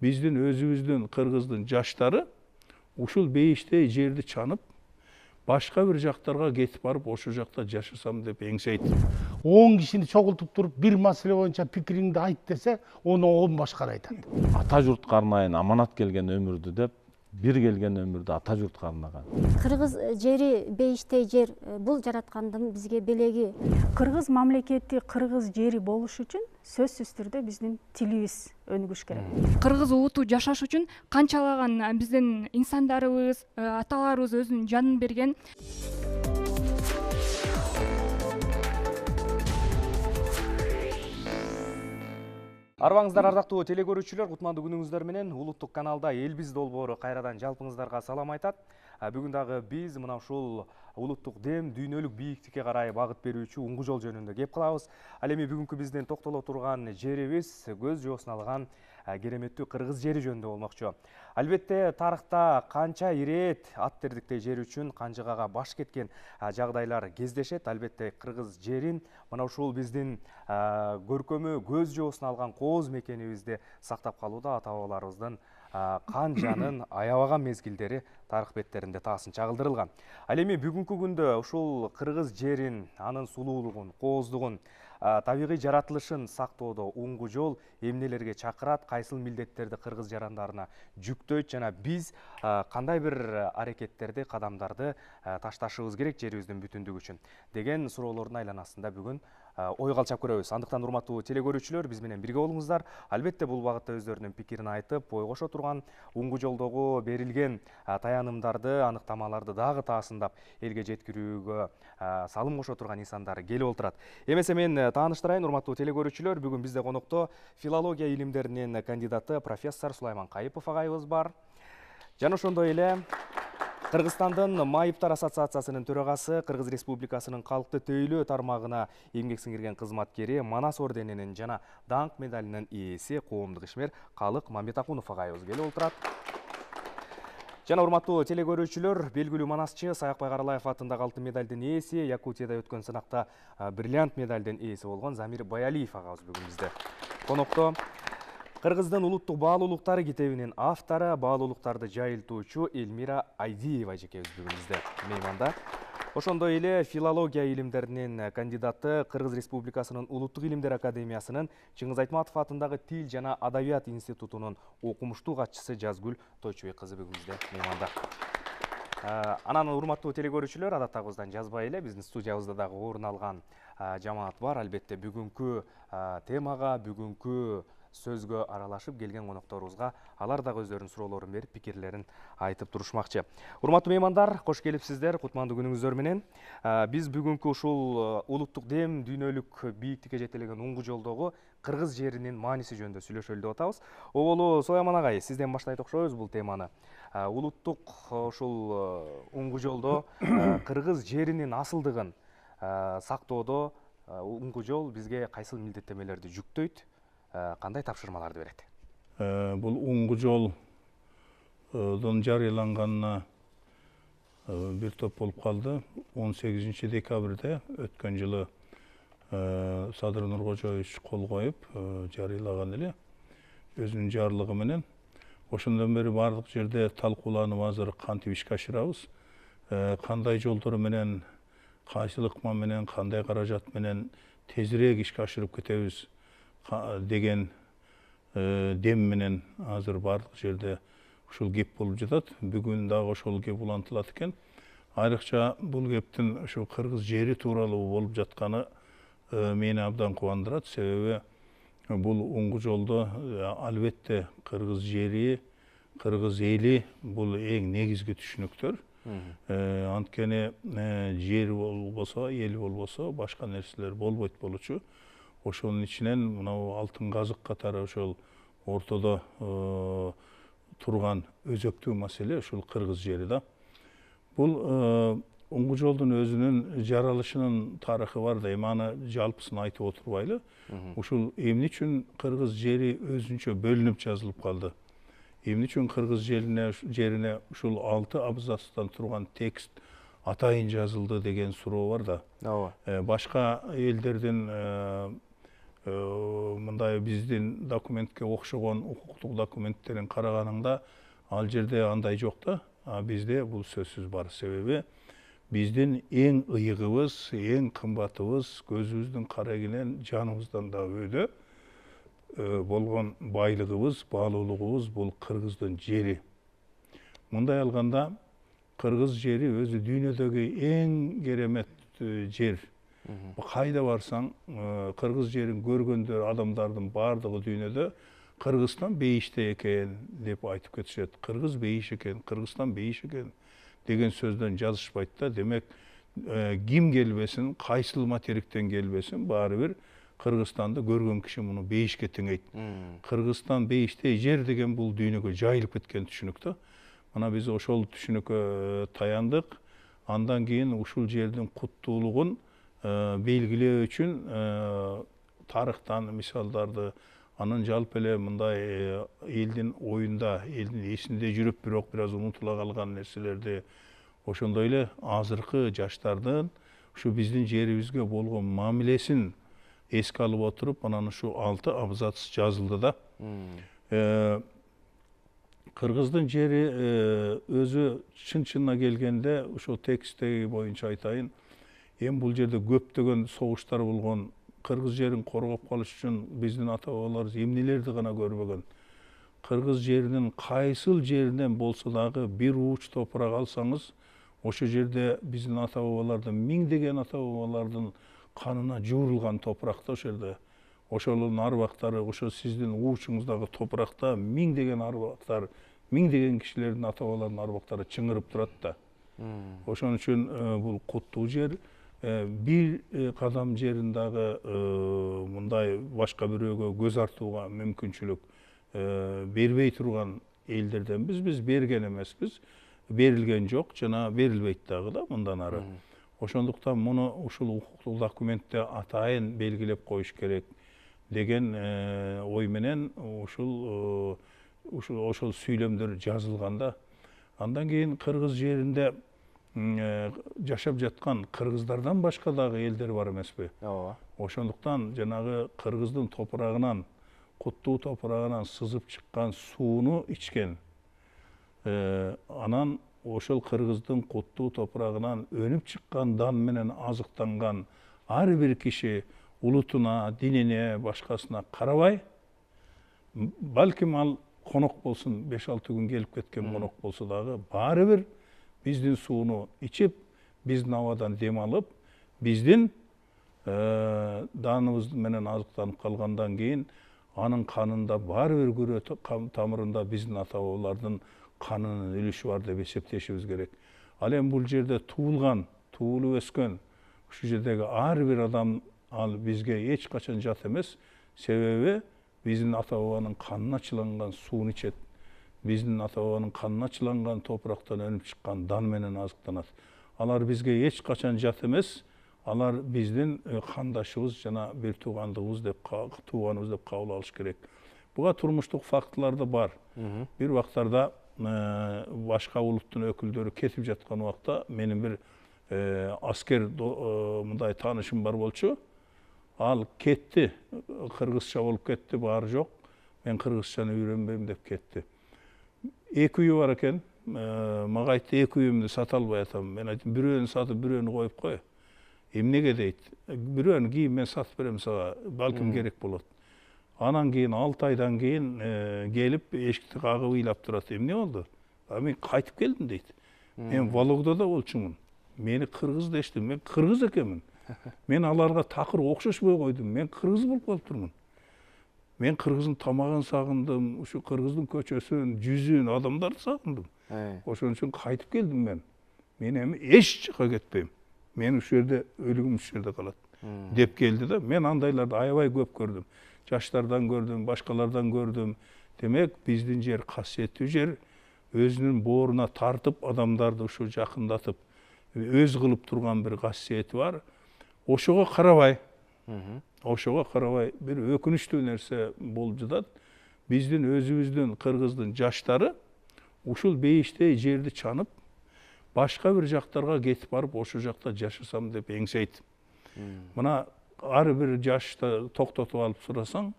биздин өзүбүздүн кыргыздын жаштары ушул бейиштей жерди чанып, башка бир жактарга кетип барып, ошол жакта жашасам деп эңсейт. 10 кишини чогултуп туруп, бир маселе боюнча пикириңди айт десе, оны 10 башкара айтат. Ата журтка арнайын аманат келген өмүрдү деп, бир келген өмүрдү ата журтка арнаган. Кыргыз жери бейиштей жер бул жараткандын бизге белеги. Кыргыз мамлекети, кыргыз жери болуш үчүн сөзсүз түрдө биздин тилибиз өнүгүш керек. Кыргыз улуту жашаш үчүн канчалаган биздин инсандарыбыз, аталарыбыз өзүнүн жанын берген. Арбаңыздар ардактуу теле көрүүчүлөр, кутмандуу күнүңүздөр менен улуттук каналда Элбиз долбоору кайрадан жалпыңыздарга салам айтат. Бүгүн дагы биз мына ушул улуттук дем, дүйнөлүк бийиктикке карай багыт берүүчү уңгу жол жөнүндө кеп кылабыз. Ал эми бүгүнкү биздин токтоло турган жерибиз көз жоосун алган кереметтүү кыргыз жери жөнүндө болмокчу. Албетте тарыхта канча ирет ат тердиктей жер үчүн канжыгага баш кеткен жагдайлар кездешет. Албетте кыргыз жерин мына ушул биздин көркөмү көз жоосун алган кооз мекенибизди сактап калууда ата бабаларыбыздын кан жанын аябаган мезгилдери тарых беттеринде таасын чагылдырылган. Ал эми бүгүнкү күндө ушул кыргыз жерин, анын сулуулугун, кооздугун, табигый жаратылышын сактоодо уңгу жол эмнелерге чакырат, кайсыл милдеттерди кыргыз жарандарына жүктөйт жана биз кандай бир аракеттерди, кадамдарды ташташыбыз керек жерибиздин бүтүндүгү үчүн деген суроолордун айланасында бүгүн ой калчап көрөбүз. Андыктан урматтуу теле көрүүчүлөр, биз менен бирге болуңуздар. Албетте бул багытта өздөрүнүн пикирин айтып, ой кошо турган уңгу жолдогу берилген таянымдарды, аныктамаларды дагы таасындап элге жеткирүүгө салым кошо турган инсандар келип отурат. Эмесе мен тааныштырайын, урматтуу теле көрүүчүлөр, бүгүн бизде конокто филология илимдеринин кандидаты профессор Сулайман Кайыпов агайыбыз бар. Жана ошондой эле Кыргызстандын Майыптар ассоциациясынын төрагасы, Кыргыз Республикасынын калкты тейлөө тармагына эмгек сиңирген кызматкери, Манас орденинин жана даңк медалинин ээси, коомдук ишмер Калык Мамбетакунов агайыбыз келип отурат. Жана урматтуу теле көрүүчүлөр, белгилүү манасчы Саякбай Каралаев атындагы алтын медалдын ээси, Якутияда өткөн сынакта бриллиант медалдын ээси болгон Замир Баялиев агабыз бүгүн бизде конокто. Кыргыздын улуттук баалуулуктары китебинин автору, баалуулуктарды жайылтуучу Эльмира Айдиева эжекебиз бүгүн бизде мейманда. Ошондой эле филология илимдеринин кандидаты, Кыргыз Республикасынын Улуттук илимдер академиясынын Чыңгыз Айтматов атындагы Тил жана Адабият институтунун окумуштуу катчысы Жазгүл Тойчубек кызы бүгүн бизде мейманда. Анан урматтуу теле көрүүчүлөр, адаттагыбыздан жазбай эле биздин студиябызда дагы орун алган жамаат бар. Албетте бүгүнкү темага, бүгүнкү сөзгө аралашып келген конокторубузга алар дагы өздөрүнүн суроолорун берип, пикирлерин айтып турушмакчы. Урматтуу меймандар, кош келипсиздер, кутмандуу күнүңүздөр менен. Биз бүгүнкү ушул улуттук дем, дүйнөлүк бийиктикке жетелеген уңгу жолдогу кыргыз жеринин мааниси жөнүндө сүйлөшөлү деп атабыз. Оболу Сулайман агай, сизден баштайт окшойбуз бул теманы. Улуттук ушул уңгу жолдо кыргыз жеринин асылдыгын сактоодо уңгу жол бизге кайсыл милдеттемелерди жүктөйт? Кандай тапшырмаларды берет? Бул уңгу жолдун жарыяланганына бир топ болуп калды. 18 декабрда өткөн жылы Садыр Нуркожоевич кол коюп жарыялаган эле өзүнүн жарлыгы менен. Ошондон бери бардык жерде талкууланып азыр кантип ишке ашырабыз, кандай жолдор менен, кайсыл ыкма менен, кандай каражат менен тезирээк ишке ашырып кетебиз деген дем менен азыр бардык жерде ушул кеп болуп жатат. Бүгүн дагы ошол кеп улантылат экен. Айрыкча бул кептин ушу кыргыз жери тууралуу болуп жатканы мени абдан кубандырат. Себеби бул уңгу жолдо албетте кыргыз жери, кыргыз эли бул эң негизги түшүнүктөр. Анткени жер болбосо, эл болбосо башка нерселер болбойт болчу. Ошонун ичинен мынау алтын казык катары ошол ортодо турган өзөктүү маселе ушул кыргыз жери да. Бул уңгу жолдун өзүнүн жаралышынын тарыхы бар да, эми аны жалпысын айтып отурбайлы. Ушул эмне үчүн кыргыз жери өзүнчө бөлүнүп жазылып калды? Эмне үчүн кыргыз жерине ушул 6 абзацтан турган текст атайын жазылды деген суроо бар да. Башка элдердин мындай биздин документке окшогон укуктук документтерин караганыңда ал жерде андай жок да. Бизде бул сөзсүз бар. Себеби биздин эң ыйыгыбыз, эң кымбатыбыз, көзүбүздүн карегинен жаныбыздан да өйдө болгон байлыгыбыз, баалуулугубуз бул кыргыздын жери. Мындай алганда кыргыз жери өзү дүйнөдөгү эң керемет жер. Кайда барсаң, кыргыз жерин көргөндөр адамдардын бардыгы дүйнөдө Кыргызстан бейиште экен деп айтып кетишет. Кыргыз бейиш экен, Кыргызстан бейиш экен деген сөздөн жазышпайт да. Демек, ким келбесин, кайсыл материктен келбесин, баары бир Кыргызстанды көргөн киши муну бейишке теңейт. Кыргызстан бейиштей жер деген бул дүйнөгө жайылып кеткен түшүнүк да. Мына биз ошол түшүнүккө таяндык. Андан кийин ушул жердин куттуулугун белгилөө үчүн тарыхтан мисалдарды, анын жалпы эле мындай элдин оюнда, элдин эсинде жүрүп, бирок бир аз унутула калган нерселерди, ошондой эле азыркы жаштардын ушу биздин жерибизге болгон мамилесин эске алып отуруп, анан ушу 6 абзац жазылды да. Кыргыздын жери өзү чын-чынына келгенде, ушул текстеги боюнча айтайын, бул жерде көптөгөн согуштар болгон. Кыргыз жерин коргоп калыш үчүн биздин ата-бабаларыбыз эмнелерди гана көрбөгөн. Кыргыз жеринин кайсыл жеринен болсо дагы бир ууч топурак алсаңыз, ошол жерде биздин ата-бабалардын, миңдеген ата-бабалардын канына жуурулган топуракта ошол жерде. Ошолордун арбактары, ошол сиздин уучуңуздагы топуракта миңдеген арбактар, миңдеген кишилердин ата-бабаларынын арбактары чыңырып турат да. Ошон үчүн бул куттуу жер. Бир кадам жерин дагы мындай башка бирөөгө көз артууга мүмкүнчүлүк бербей турган элдерденбиз. Биз берген эмеспиз, берилген жок, жана берилбейт дагы да мындан ары. Ошондуктан муну ушул укуктук документте атайын белгилеп коюш керек деген ой менен ошол сүйлөмдөр жазылганда, андан кийин кыргыз жеринде жашап жаткан кыргыздардан башка дагы элдер бар эмеспи? Ооба. Ошондуктан жанагы кыргыздын топурагынан, куттуу топурагынан сызып чыккан сууну ичкен. Анан ошол кыргыздын куттуу топурагынан өнүп чыккан дан менен азыктанган ар бир киши улутуна, динине, башкасына карабай, балким ал конок болсун, 5-6 күн келип кеткен конок болсо дагы, баары бир биздин сууну ичип, биздин абадан дем алып, биздин даныбыз менен азыктанып калгандан кийин, анын канында баары бир күрө тамырында биздин ата-бабалардын канынын үлүшү бар деп эсептешибиз керек. Ал эми бул жерде туулган, туулуп өскөн, ушул жердеги ар бир адам ал бизге эч качан жат эмес. Себеби биздин ата-бабанын канына чыланган сууну ичет. Биздин ата-бабанын канына чыланган топурактан өнүп чыккан дан менен азыктанат. Алар бизге эч качан жат эмес. Алар биздин кандашыбыз жана бир тууганыбыз деп кабыл алыш керек. Буга турмуштук фактылар да бар. Бир убактарда башка улуттун өкүлдөрү кетип жаткан убакта менин бир аскер мындай таанышым бар болчу. Ал кетти, кыргызча болуп кетти, баары жок. Мен кыргызчаны үйрөнбөйм деп кетти. 2 үйү бар экен. Мага айтты, 2 үйүмдү сата албай атам. Мен айттым, бирөөнү сатып, бирөөнү коюп кой. Эмнеге дейт? Бирөөнү кийин мен сатып берем сага, балким керек болот. Анан кийин 6 айдан кийин келип эшикти кагып ыйлап турат. Эмне болду? Мен кайтып келдим дейт. Мен Вологдада болчумун. Мени кыргыз дешти. Мен кыргыз экенмин. Мен аларга такыр окшошпой койдум. Мен кыргыз болуп калыптырмын. Мен кыргыздын тамагын сагындым, ушу кыргыздын көчөсүн, жүзүн, адамдарды сагындым. Ошон үчүн кайтып келдим мен. Мен эми эч жака кетпейм. Мен ушул жерде өлүгүм ушул жерде калат деп келди да. Мен андайларды аябай көп көрдүм. Жаштардан көрдүм, башкалардан көрдүм. Демек, биздин жер касиеттүү жер, өзүнүн бооруна тартып адамдарды ушу жакындатып, өз кылып турган бир касиети бар. Ошого карабай, бир өкүнүчтүү нерсе болуп жатат. Биздин өзүбүздүн кыргыздын жаштары ушул бейиштей жерди чанып, башка бир жактарга кетип барып, ошол жакта жашасам деп эңсейт. Мына ар бир жашта токтотуп алып сурасаң,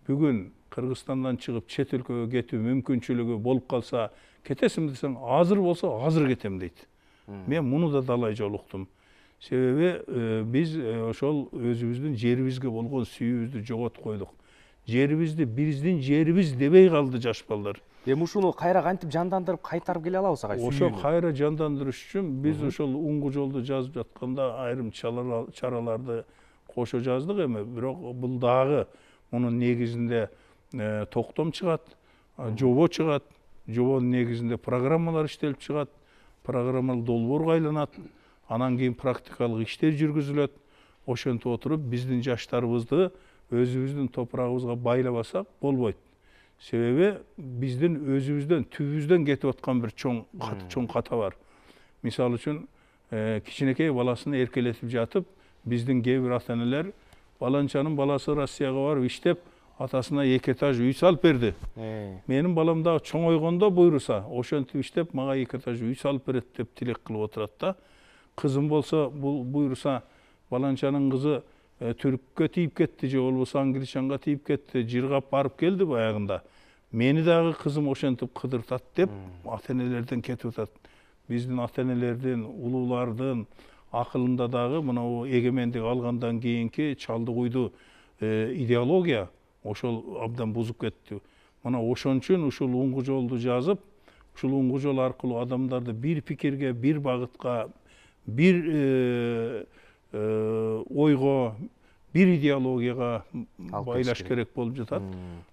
бүгүн Кыргызстандан чыгып чет өлкөгө кетүү мүмкүнчүлүгү болуп калса, кетесиңби десең, азыр болсо азыр кетем дейт. Мен муну да далай жолу уктум. Себеби биз ошол өзүбүздүн жерибизге болгон сүйүүбүздү жоготуп койдук. Жерибизди биздин жерибиз дебей калды жаш балдар. Эми ушуну кайра кантип жандандырып кайтарып келе алабыз агай? Ошо кайра жандандырыш үчүн биз ошол уңгу жолду жазып жатканда айрым чараларды кошо жаздык эми, бирок бул дагы мунун негизинде токтом чыгат, жобо чыгат, жобонун негизинде программалар иштелип чыгат, программалар долбоорго айланат, анан кийин практикалык иштер жүргүзүлөт. Ошентип отуруп биздин жаштарыбызды өзүбүздүн топурагыбызга байлабасак болбойт. Себеби биздин өзүбүздөн түбүбүздөн кетип аткан бир чоң ката бар. Мисалы үчүн кичинекей баласын эркелетип жатып, биздин кээ бир ата-энелер баланчанын баласы Россияга барып иштеп, атасына 2 этаж үй салып берди. Менин балам дагы чоңойгондо буйруса, ошентип иштеп, мага 2 этаж үй салып берет деп тилек кылып отурат да. Кызым болсо, бул буйруса, баланчанын кызы түрккө тийип кетти, же болбосо англичанга тийип кетти, жыргап барып келди баягында. Мени дагы кызым ошентип кыдыртат деп ата-энелерден кетип атат. Биздин ата-энелердин, улуулардын акылында дагы мына эгемендик алгандан кийинки чалды куйду идеология ошол абдан бузуп кетти. Мына ошон үчүн ушул уңгу жолду жазып, ушул уңгу жол аркылуу адамдарды бир пикирге, бир багытка, бир ойго, бир идеологияга байлаш керек болуп жатат.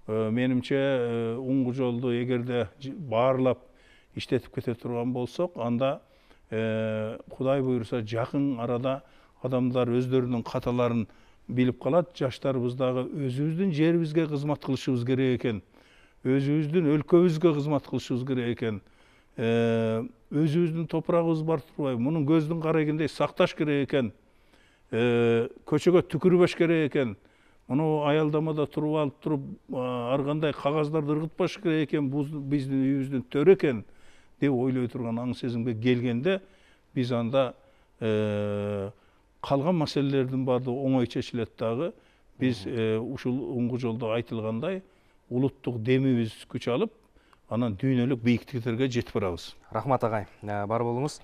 Менимче уңгу жолду эгерде баарлап иштетип кете турган болсок, анда Кудай буйруса жакын арада адамдар өздөрүнүн каталарын билип калат. Жаштарыбыз дагы өзүбүздүн жерибизге кызмат кылышыбыз керек экен. Өзүбүздүн өлкөбүзгө кызмат кылышыбыз керек экен. Өзүбүздүн топурагыбыз бар турбайбы? Мунун көздүн карайгындей сакташ керек экен. Көчөгө түкүрбөш керек экен. Муну аялдамада туруп алып туруп, ар кандай кагаздарды ыргытпаш керек экен. Биздин үйүбүздүн төрү экен деп ойлой турган аң сезимге келгенде, биз анда калган маселелердин баардыгы оңой чечилет дагы. Биз ушул уңгу жолдо айтылгандай улуттук демибиз күч алып, анан дүйнөлүк бийиктиктерге жетип барабыз. Рахмат агай, бар болуңуз.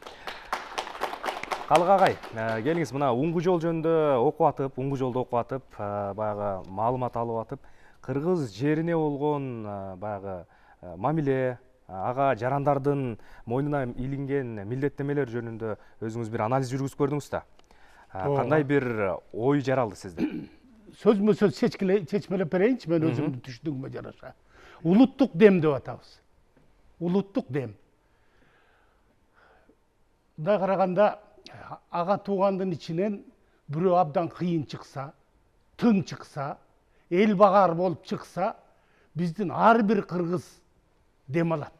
Калык агай, келиңиз, мына уңгу жол жөнүндө окуп атып, уңгу жолду окуп атып, баягы маалымат алып атып, кыргыз жерине болгон баягы мамиле, ага жарандардын мойнуна илинген милдеттемелер жөнүндө өзүңүз бир анализ жүргүзүп көрдүңүз да. Кандай бир ой жаралды сизде? Сөзмө сөз чечмелеп берейинчи, мен өзүмдүн түшүнүгүмө жараша. Улуттук дем деп атабыз. Улуттук дем. Мындай караганда, ага туугандын ичинен бирөө абдан кыйын чыкса, тың чыкса, эл багар болуп чыкса, биздин ар бир кыргыз дем алат.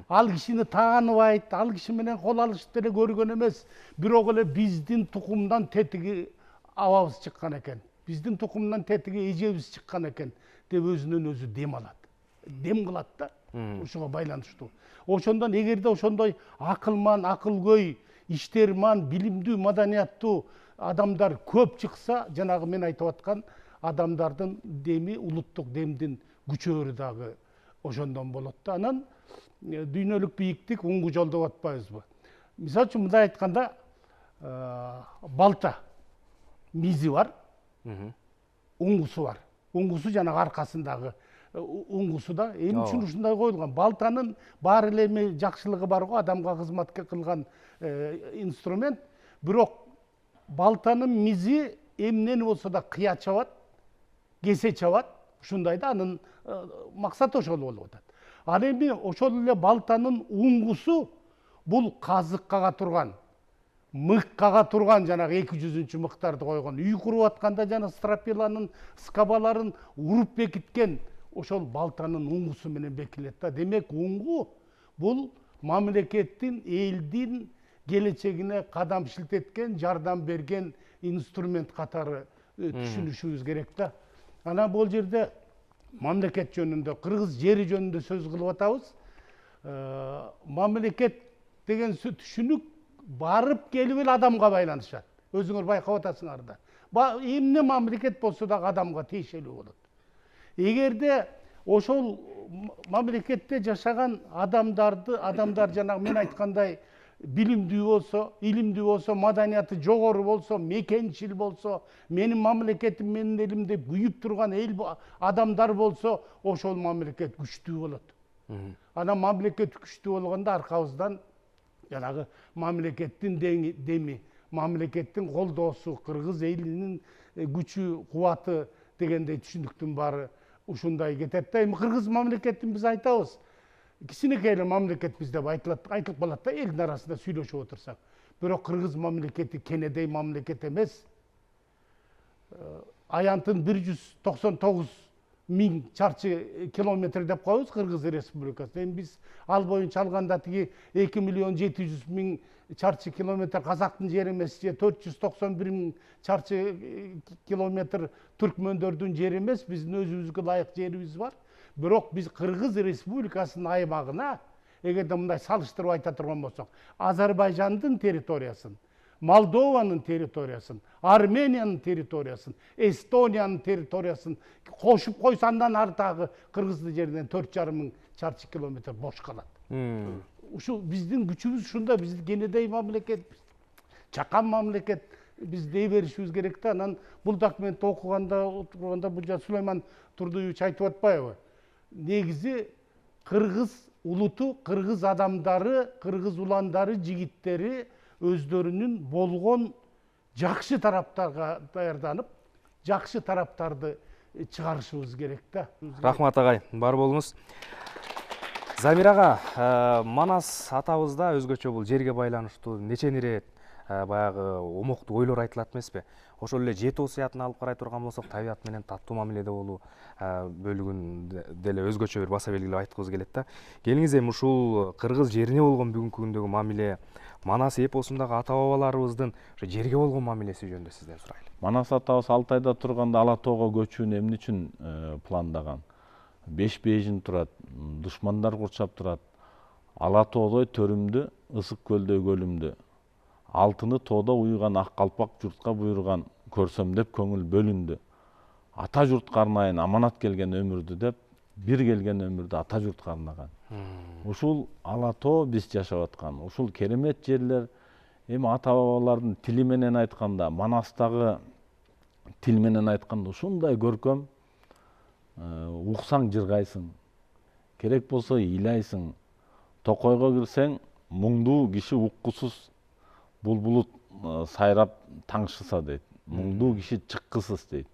Ал кишини тааныбайт, ал киши менен кол алышып деле көргөн эмес, бирок эле биздин тукумдан тетиги абабыз чыккан экен, биздин тукумдан тетиги эжебиз чыккан экен деп өзүнөн өзү дем алат. Дем кылат да, ошого байланыштуу. Ошондон эгерде ошондой акылман, акылгөй, иштерман, билимдүү, маданияттуу адамдар көп чыкса, жанагы мен айтып аткан адамдардын деми, улуттук демдин күчөрү дагы ошондон болот да. Анан дүйнөлүк бийиктик уңгу жол деп атпайбызбы? Мисалы үчүн мындай айтканда, балта мизи бар, уңгусу бар. Уңгусу жанагы аркасындагы уңгусу да. Эмне үчүн ушундай коюлган? Балтанын бар эле эме жакшылыгы бар го, адамга кызмат кылган инструмент. Бирок балтанын мизи эмнени болсо да кыя чабат, кесе чабат. Ушундай да, анын максаты ошол болуп атат. Ал эми ошол эле балтанын уңгусу бул казык кага турган, мык кага турган, жанагы 200-чү мыктарды койгон, үй куруп атканда жана стропиланын скабаларын уруп бекиткен ошол балтанын уңгусу менен бекилет да. Демек, уңгу бул мамлекеттин, элдин келечегине кадам шилтеткен, жардам берген инструмент катары түшүнүшүбүз керек да. Анан бул жерде мамлекет жөнүндө, кыргыз жери жөнүндө сөз кылып атабыз. Мамлекет деген түшүнүк барып келип эле адамга байланышат. Өзүңөр байкап атасыңар да. эмне мамлекет болсо дагы адамга тиешелүү болот. Эгерде ошол мамлекетте жашаган адамдар жанагы мен айткандай билимдүү болсо, илимдүү болсо, маданияты жогору болсо, мекенчил болсо, менин мамлекетим менин элим деп күйүп турган адамдар болсо, ошол мамлекет күчтүү болот. Анан мамлекет күчтүү болгондо аркабыздан жанагы мамлекеттин деми, мамлекеттин колдоосу, кыргыз элинин күчү, кубаты дегендей түшүнүктүн баары ушундай кетет да. Эми кыргыз мамлекетин биз айтабыз. Кичинекей эле мамлекет биз деп айтылып калат да, элдин арасында сүйлөшүп отурсак. Бирок кыргыз мамлекети кенедей мамлекет эмес. Аянтын 199 миң чарчы километр деп коебуз Кыргыз Республикасы. Эми биз ал боюнча алганда тиги 2 миллион 700 миң чарчы километр казактын жери эмес, же 491 миң чарчы километр түркмөндөрдүн жери эмес, биздин өзүбүзгө ылайык жерибиз бар. Бирок биз Кыргыз Республикасынын аймагына, эгерде мындай салыштырып айта турган болсок, Азербайжандын территориясын, Молдованын территориясын, Армениянын территориясын, Эстониянын территориясын кошуп койсо, андан артагы Кыргыздын жеринен 4,5 миң чарчы километр бош калат. Ушу биздин күчүбүз ушунда, биз кенедей мамлекет, чакан мамлекет, биз дей беришибиз керек да. Анан бул документти окуганда бул Сулайман Турдуевич айтып атпайбы? Негизи кыргыз улуту, кыргыз адамдары, кыргыз уландары, жигиттери өздөрүнүн болгон жакшы тараптарга даярданып, жакшы тараптарды чыгарышыбыз керек да. Рахмат агай, бар болуңуз. Замирага, Манас атабызда өзгөчө бул жерге байланыштуу нече ирет баягы омоктуу ойлор айтылат эмеспи? Ошол эле жет осуятын алып карай турган болсок, табият менен таттуу мамиледе болуу бөлүгүн деле өзгөчө бир баса белгилеп айткыбыз келет да. Келиңиз эми ушул кыргыз жерине болгон бүгүнкү күндөгү мамиле, Манас эпосундагы ата бабаларыбыздын жерге болгон мамилеси жөнүндө сизден сурайлы. Манас атабыз Алтайда турганда Ала тоого көчүүнү эмне үчүн пландаган? 5 бейжин турат, душмандар курчап турат. Ала тоодой төрүмдү, ысык көлдөй көлүмдү. Алтыны тоодо уйган ак калпак журтка буйруган көрсөм деп көңүл бөлүндү. Ата журтка арнайын аманат келген өмүрдү деп, бир келген өмүрдү ата журтка арнаган. Ушул Ала тоо биз жашап аткан, ушул керемет жерлер. Эми ата бабалардын тили менен айтканда, Манастагы тил менен айтканда ушундай көркөм, уксаң жыргайсың, керек болсо ыйлайсың. Токойго кирсең, муңдуу киши уккусуз, булбулут сайрап таңшыса дейт. Муңдуу киши чыккысыз дейт.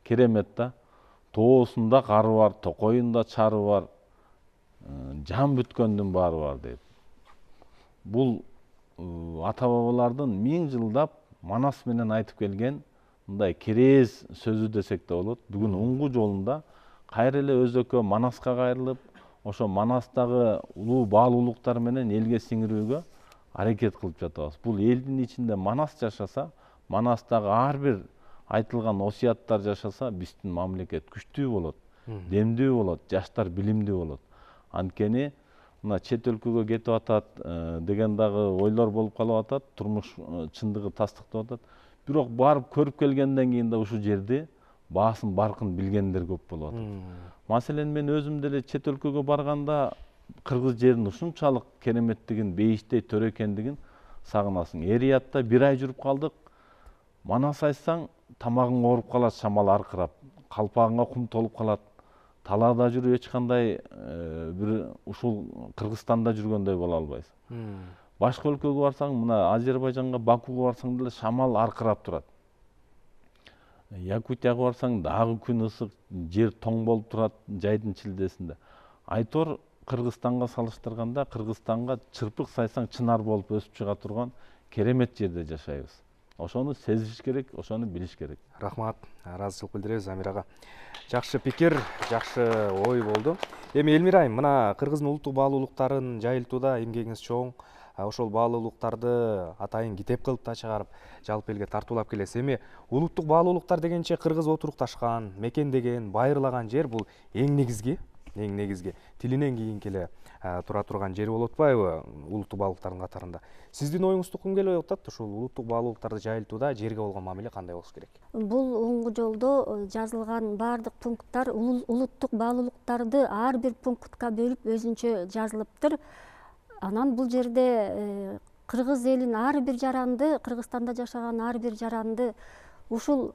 Керемет да. Тоосунда кары бар, токойунда чары бар, жан бүткөндүн баары бар дейт. Бул ата бабалардын 1000 жылдап Манас менен айтып келген мындай керез сөзү десек да болот. Бүгүн уңгу жолунда кайра эле өзөккө Манаска кайрылып, ошо Манастагы улуу баалуулуктар менен элге сиңирүүгө аракет кылып жатабыз. Бул элдин ичинде Манас жашаса, Манастагы ар бир айтылган осуяттар жашаса, биздин мамлекет күчтүү болот, демдүү болот, жаштар билимдүү болот. Анткени мына чет өлкөгө кетип атат деген дагы ойлор болуп калып атат, турмуш чындыгы тастыктап атат. Бирок барып көрүп келгенден кийин да ушул жерди баасын баркын билгендер көп болуп атат. Маселен мен өзүм деле чет өлкөгө барганда кыргыз жерин ушунчалык кереметтигин, бейиштей төрө экендигин сагынасың. Эриятта 1 ай жүрүп калдык. Манас айтсаң, тамагың ооруп калат, шамал аркырап, калпагыңа кум толуп калат. Талаада жүрүп эч кандай бир ушул Кыргызстанда жүргөндөй боло албайсың. Башка өлкөгө барсаң, мына Азербайжанга, Бакуга барсаң деле шамал аркырап турат. Якутияга барсаң дагы күн ысык, жер тоң болуп турат жайдын чилдесинде. Айтор Кыргызстанга салыштырганда, Кыргызстанга чырпык сайсаң чынар болуп өсүп чыга турган керемет жерде жашайбыз. Ошону сезиш керек, ошону билиш керек. Рахмат, ыраазычылык билдиребиз Замир ага. Жакшы пикир, жакшы ой болду. Эми Элмира айым, мына кыргыздын улуттук баалуулуктарын жайылтууда эмгегиңиз чоң. Ошол баалуулуктарды атайын китеп кылып да чыгарып, жалпы элге тартуулап келесиз. Эми улуттук баалуулуктар дегенче кыргыз отурукташкан, мекендеген, байырлаган жер бул эң негизги эң негизги тилинен кийинки эле тура турган жери болуп атпайбы улуттук баалуулуктардын катарында. Сиздин оюңуз тукум келип атат, ушул улуттук баалуулуктарды жайылтууда жерге болгон мамиле кандай болуш керек? Бул оңгу жолдо жазылган баардык пункттар улуттук баалуулуктарды ар бир пунктка бөлүп өзүнчө жазылыптыр. Анан бул жерде кыргыз элин ар бир жаранды, Кыргызстанда жашаган ар бир жаранды ушул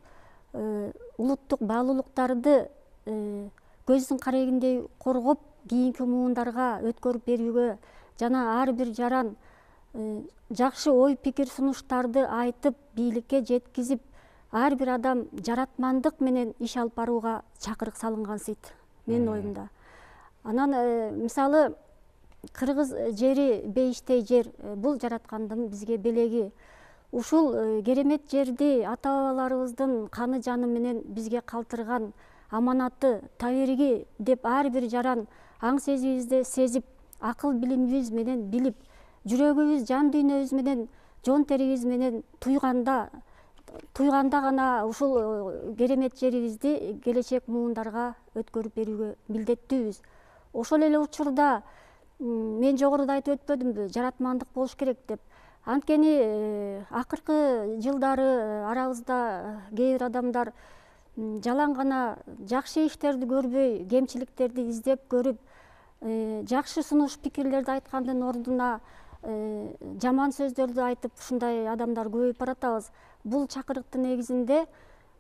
улуттук баалуулуктарды көздүн карегиндей коргоп, кийинки муундарга өткөрүп берүүгө жана ар бир жаран жакшы ой пикир сунуштарды айтып, бийликке жеткизип, ар бир адам жаратмандык менен иш алып барууга чакырык салынгансыйт, менин оюмда. Анан мисалы кыргыз жери бейиштей жер, бул жараткандын бизге белеги. Ушул керемет жерди ата-бабаларыбыздын каны жаны менен бизге калтырган аманаты, табириги деп ар бир жаран аң сезибизде сезип, акыл билимибиз менен билип, жүрөгүбүз, жан дүйнөбүз менен, жон терибиз менен туйганда гана ушул керемет жерибизди келечек муундарга өткөрүп берүүгө милдеттүүбүз. Ошол эле учурда мен жогоруда айтып өтпөдүмбү, жаратмандык болуш керек деп. Анткени акыркы жылдары арабызда кээ бир адамдар жалаң гана жакшы иштерди көрбөй, кемчиликтерди издеп көрүп, жакшы сунуш пикирлерди айткандын ордуна жаман сөздөрдү айтып, ушундай адамдар көбөйүп баратабыз. Бул чакырыктын негизинде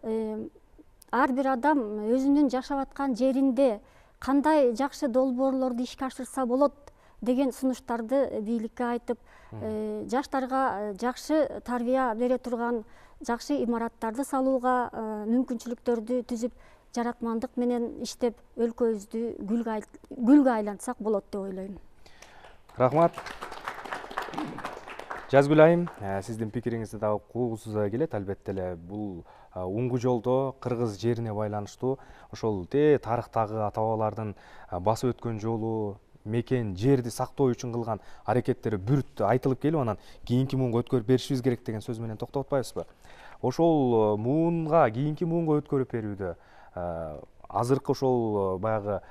ар бир адам өзүнүн жашап аткан жеринде кандай жакшы долбоорлорду ишке ашырса болот деген сунуштарды бийликке айтып, жаштарга жакшы тарбия бере турган жакшы имараттарды салууга мүмкүнчүлүктөрдү түзүп, жаратмандык менен иштеп, өлкөбүздү гүлгө айлантсак болот деп ойлойм. Рахмат. Жазгүл айым, сиздин пикириңизди дагы угугусуз келет. Албетте эле бул уңгу жолдо кыргыз жерине байланыштуу ошол тарыхтагы ата-бабалардын басып өткөн жолу, мекен, жерди сактоо үчүн кылган аракеттери бүрт айтылып келип, анан кийинки муунга өткөрүп беришибиз керек деген сөз менен токтоп атпайбызбы? Ошол муунга, кийинки муунга өткөрүп берүүдө азыркы ошол баягы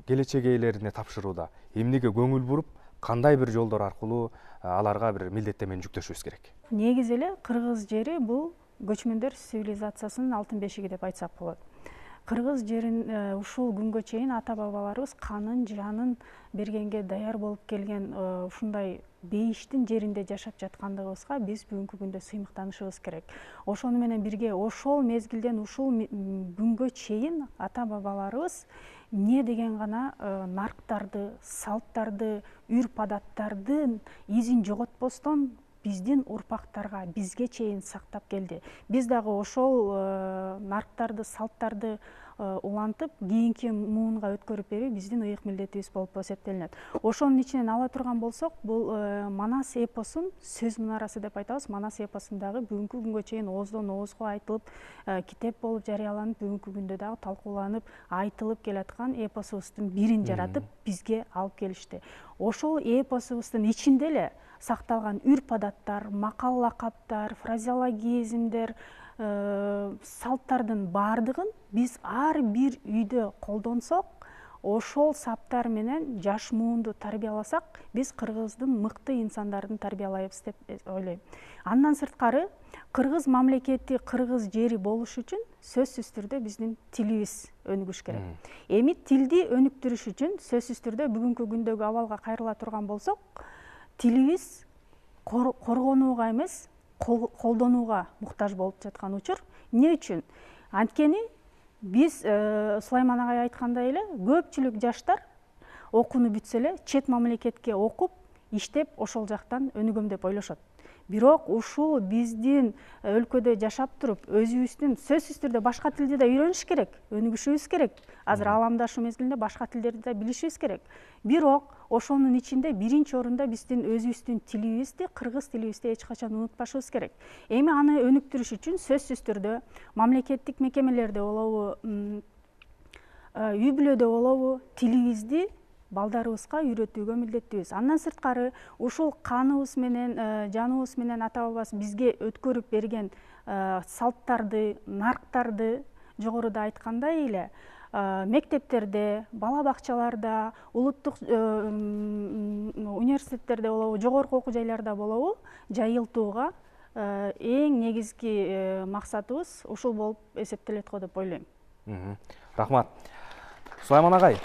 келечек ээлерине тапшырууда эмнеге көңүл буруп, кандай бир жолдор аркылуу аларга бир милдеттемени жүктөшүбүз керек? Негизи эле кыргыз жери бул көчмөндөр цивилизациясынын алтын бешиги деп айтсак болот. Кыргыз жерин ушул күнгө чейин ата-бабаларыбыз канын, жанын бергенге даяр болуп келген ушундай бейиштин жеринде жашап жаткандыгыбызга биз бүгүнкү күндө сыймыктанышыбыз керек. Ошону менен бирге ошол мезгилден ушул күнгө чейин ата-бабаларыбыз эмне деген гана нарктарды, салттарды, үрп адаттардын изин жоготпостон биздин урпактарга, бизге чейин сактап келди. Биз дагы ошол нарктарды, салттарды улантып, кийинки муунга өткөрүп берүү биздин ыйык милдетибиз болуп эсептелинет. Ошонун ичинен ала турган болсок, бул Манас эпосун сөз мунарасы деп айтабыз. Манас эпосун дагы бүгүнкү күнгө чейин ооздон оозго айтылып, китеп болуп жарыяланып, бүгүнкү күндө дагы талкууланып, айтылып келаткан эпосубуздун бирин жаратып, бизге алып келишти. Ошол эпосубуздун ичинде эле сакталган үрп адаттар, макал лакаптар, фразеологизмдер, салттардын баардыгын биз ар бир үйдө колдонсок, ошол саптар менен жаш муунду тарбияласак, биз кыргыздын мыкты инсандарын тарбиялайбыз деп ойлойм. Андан сырткары, кыргыз мамлекети, кыргыз жери болуш үчүн сөзсүз түрдө биздин тилибиз өнүгүш керек. Эми тилди өнүктүрүш үчүн сөзсүз түрдө бүгүнкү күндөгү абалга кайрыла турган болсок, тилибиз коргонууга эмес, колдонууга муктаж болуп жаткан учур. Эмне үчүн? Анткени биз Сулайман агай айткандай эле, көпчүлүк жаштар окууну бүтсө эле чет мамлекетке окуп, иштеп, ошол жактан өнүгөм деп ойлошот. Бирок ушул биздин өлкөдө жашап туруп, өзүбүздүн сөзсүз түрдө башка тилди да үйрөнүш керек, өнүгүшүбүз керек. Азыр ааламдашу мезгилинде башка тилдерди да билишибиз керек. Бирок ошонун ичинде биринчи орунда биздин өзүбүздүн тилибизди, кыргыз тилибизди эч качан унутпашыбыз керек. Эми аны өнүктүрүш үчүн сөзсүз түрдө мамлекеттик мекемелерде болобу, үй бүлөдө болобу, тилибизди балдарыбызга үйрөтүүгө милдеттүүбүз. Андан сырткары, ушул каныбыз менен, жаныбыз менен ата-бабабыз бизге өткөрүп берген салттарды, нарктарды жогоруда айткандай эле мектептерде, бала бакчаларда, улуттук университеттерде болобу, жогорку окуу жайларда болобу жайылтууга эң негизги максатыбыз ушул болуп эсептелет го деп ойлойм. Рахмат. Сулайман агай,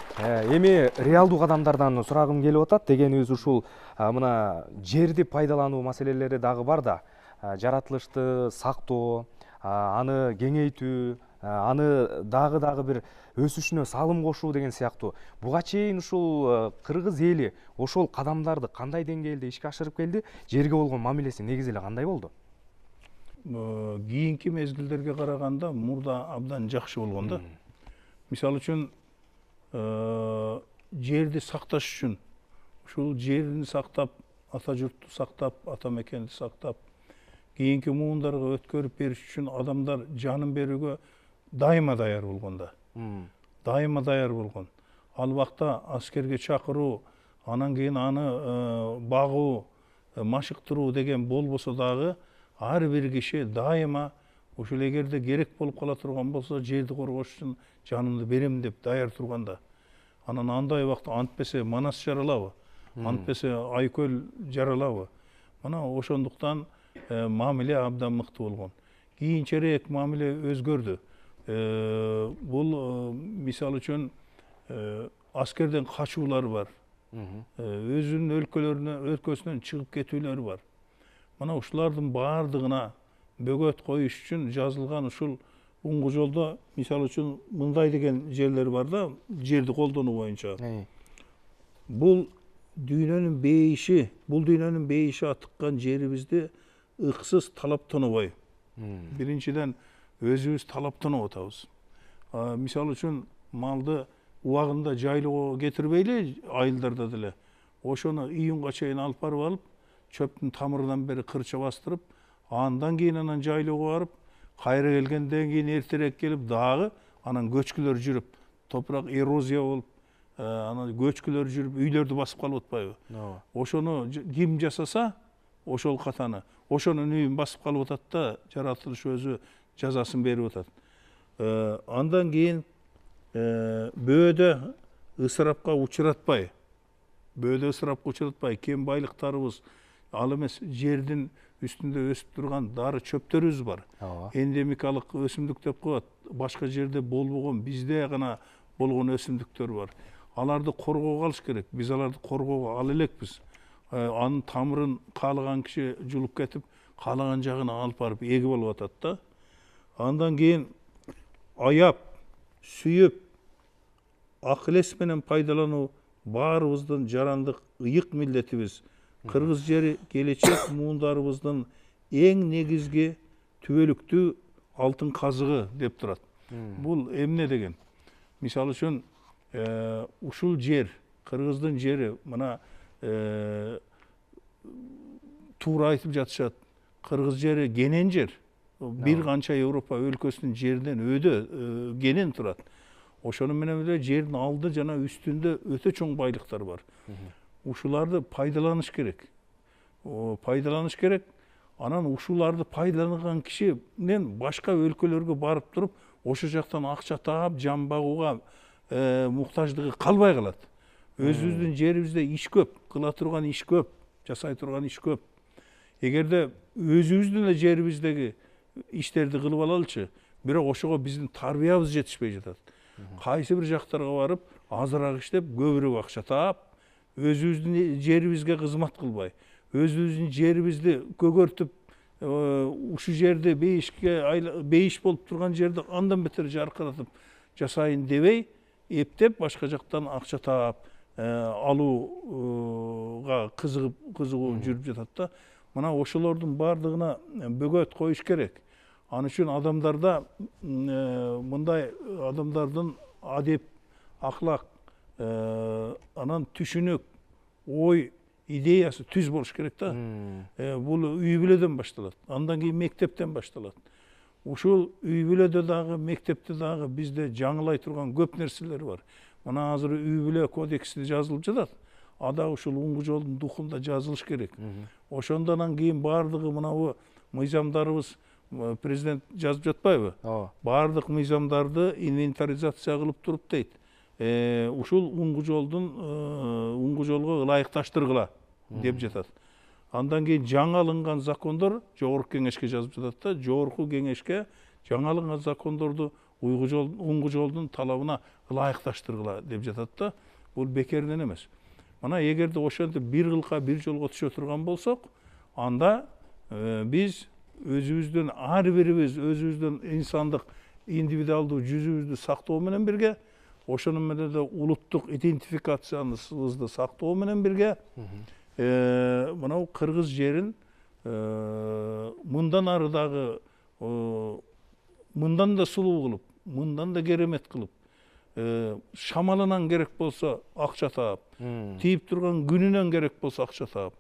эми реалдуу кадамдардан сурагым келип атат. Дегенибиз ушул мына жерди пайдалануу маселелери дагы бар да. Жаратылышты сактоо, аны кеңейтүү, аны дагы бир өсүшүнө салым кошуу деген сыяктуу. Буга чейин ушул кыргыз эли ошол кадамдарды кандай деңгээлде ишке ашырып келди? Жерге болгон мамилеси негизи эле кандай болду? Кийинки мезгилдерге караганда мурда абдан жакшы болгон да. Мисалы үчүн жерди сакташ үчүн ушул жерин сактап, ата журтту сактап, ата мекенди сактап, кийинки муундарга өткөрүп бериш үчүн адамдар жанын берүүгө дайыма даяр болгон да. Дайыма даяр болгон. Ал убакта аскерге чакыруу, анан кийин аны багуу, машыктыруу деген болбосо дагы ар бир киши дайыма ушул эгерде керек болуп кала турган болсо жерди коргош үчүн жанымды берем деп даяр турганда. Анан андай убакта антпесе Манас жаралабы, антпесе Айкөл жаралабы. Мына ошондуктан мамиле абдан мыкты болгон. Кийинчерээк мамиле өзгөрдү. Бул мисалы үчүн аскерден качуулар бар. Өзүнүн өлкөсүнөн чыгып кетүүлөр бар. Мына ушулардын баардыгына бөгөт коюш үчүн жазылган ушул уңгу жолдо мисалы үчүн мындай деген жерлер бар да, жерди колдонуу боюнча. Бул дүйнөнүн бейиши атыккан жерибизди ыксыз талаптанбай. Биринчиден өзүбүз талаптанып атабыз. Мисалы үчүн малды убагында жайлоого кетирбейли, айылдарда деле. Ошону июнга чейин алып барып алып, чөптүн тамырынан бери кырча бастырып, андан кийин анан жайлоого барып, кайра келгенден кийин эртерээк келип дагы анан көчкүлөр жүрүп, топурак эрозия болуп, анан көчкүлөр жүрүп үйлөрдү басып калып атпайбы? Ошону ким жасаса, ошол катаны, ошонун үйүн басып калып атат да, жаратылыш өзү жазасын берип атат. Андан кийин бөөдө ысырапка учуратпай, кен байлыктарыбыз, ал эмес жердин үстүндө өсүп турган дары чөптөрүбүз бар. Эндемикалык өсүмдүк деп коет. Башка жерде болбогон, бизде гана болгон өсүмдүктөр бар. Аларды коргоого алыш керек. Биз аларды коргоого ал элекпиз. Анын тамырын каалаган киши жулуп кетип, каалаган жагына алып барып эгип алып атат да. Андан кийин аяп, сүйүп, акыл эс менен пайдалануу баарыбыздын жарандык ыйык милдетибиз. Кыргыз жери келечек муундарыбыздын эң негизги түбөлүктүү алтын казыгы деп турат. Бул эмне деген? Мисалы үчүн ушул жер, Кыргыздын жери, мына туура айтып жатышат. Кыргыз жери кенен жер. Бир канча Европа өлкөсүнүн жеринен өйдө кенен турат. Ошону менен эле жердин алды жана үстүндө өтө чоң байлыктар бар. Ушуларды пайдаланыш керек. Анан ушуларды пайдаланган кишинен башка өлкөлөргө барып туруп, ошо жактан акча таап, жан багууга муктаждыгы калбай калат. Өзүбүздүн жерибизде иш көп, кыла турган иш көп, жасай турган иш көп. Эгерде өзүбүздүн эле жерибиздеги иштерди кылып алалычы, бирок ошого биздин тарбиябыз жетишпей жатат. Кайсы бир жактарга барып, азыраак иштеп, көбүрөөк акча таап, өзүбүздүн жерибизге кызмат кылбай, өзүбүздүн жерибизди көгөртүп, ушу жерди бейиш болуп турган жерди андан бетер жаркыратып жасайын дебей, эптеп башка жактан акча таап алууга кызыгуу жүрүп жатат да. Мына ошолордун баардыгына бөгөт коюш керек. Ал үчүн адамдарда мындай адамдардын адеп, аклак, анан түшүнүк, ой, идеясы түз болуш керек да. Бул үй бүлөдөн башталат. Андан кийин мектептен башталат. Ушул үй бүлөдө дагы, мектепте дагы бизде жаңылай турган көп нерселер бар. Мына азыр үй бүлө кодекси жазылып жатат. Ада ушул уңгу жолдун духунда жазылыш керек. Ошондон кийин баардыгы мынабу мыйзамдарыбыз президент жазып жатпайбы? ооба. Бардык мыйзамдарды инвентаризация кылып туруп дейт. Ушул уңгу жолго ылайыкташтыргыла деп жатат. Андан кийин жаңы алынган закондор жогорку кеңешке жазып жатат да, жогорку кеңешке жаңы алынган закондорду уңгу жолдун талабына ылайыкташтыргыла деп жатат да. Бул бекеринен эмес. Мына эгерде ошентип бир кылка бир жолго түшө турган болсок, анда биз өзүбүздүн ар бирибиз өзүбүздүн инсандык индивидуалдуу жүзүбүздү сактоо менен бирге, ошону менен да улуттук идентификациябызды сактоо менен бирге мынау кыргыз жерин мындан ары дагы мындан да сулуу кылып, мындан да керемет кылып, шамалынан керек болсо акча таап, тийип турган күнүнөн керек болсо акча таап,